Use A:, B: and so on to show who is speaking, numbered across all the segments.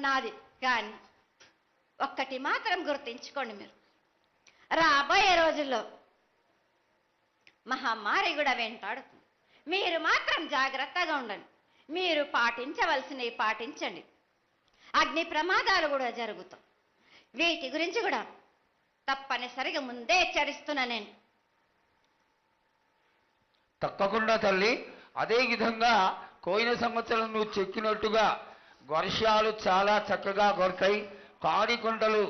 A: నాది. కానీ ఒక్కటి మాత్రం గుర్తించుకోండి, మీరు రాబోయే రోజుల్లో మహమ్మారి కూడా వెంటాడుతుంది. మీరు మాత్రం జాగ్రత్తగా ఉండండి. మీరు పాటించవలసినవి పాటించండి. అగ్ని ప్రమాదాలు కూడా జరుగుతాయి. వీటి గురించి కూడా తప్పనిసరిగా ముందే హెచ్చరిస్తున్నా నేను.
B: తప్పకుండా తల్లి. అదే విధంగా పోయిన సంవత్సరం నువ్వు చెక్కినట్టుగా వర్షాలు చాలా చక్కగా కొడతాయి. కాడికొండలు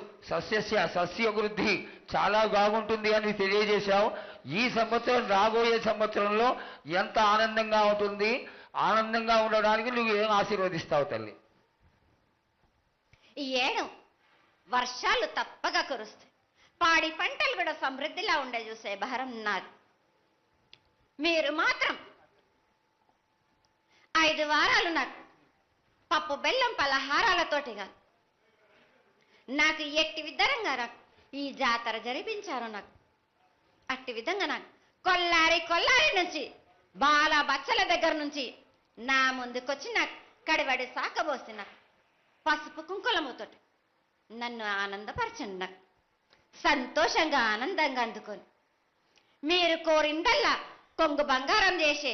B: సస్యవృద్ధి చాలా బాగుంటుంది అని తెలియజేశావు. ఈ సంవత్సరం రాబోయే సంవత్సరంలో ఎంత ఆనందంగా ఉంటుంది, ఆనందంగా ఉండడానికి నువ్వు ఏం ఆశీర్వదిస్తావు తల్లి?
A: ఈ ఏడు వర్షాలు తప్పగా కురుస్తాయి. పాడి పంటలు కూడా సమృద్ధిలా ఉండే చూసే భారం నాది. మీరు మాత్రం 5 వారాలు నాకు పప్పు బెల్లం పలహారాలతోటిగా నాకు ఎట్టి విధంగా నాకు ఈ జాతర జరిపించారు. నాకు అట్టి విధంగా నాకు కొల్లారి నుంచి బాల బచ్చల దగ్గర నుంచి నా ముందుకొచ్చి నాకు కడివడి సాకబోసి నాకు పసుపు కుంకులముతోటి నన్ను ఆనందపరచండి. నాకు సంతోషంగా ఆనందంగా అందుకొని మీరు కోరిందల్లా కొంగు బంగారం చేసే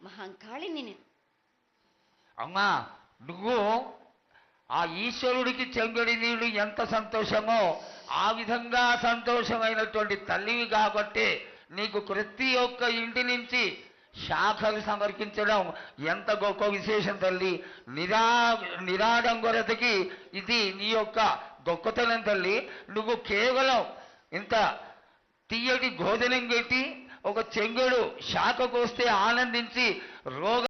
A: మహంకాళిని నేను.
B: అమ్మా, నువ్వు ఆ ఈశ్వరుడికి చెంగడి నీళ్ళు ఎంత సంతోషమో ఆ విధంగా సంతోషమైనటువంటి తల్లివి కాబట్టి నీకు ప్రతి ఒక్క ఇంటి నుంచి శాఖలు సమర్పించడం ఎంత గొప్ప విశేషం తల్లి. నిరాడంబరతకి ఇది నీ యొక్క గొప్పతనం తల్లి. నువ్వు కేవలం ఇంత తీయటి భోజనం పెట్టి ఒక చెంగుడు శాఖకు వస్తే ఆనందించి రోగ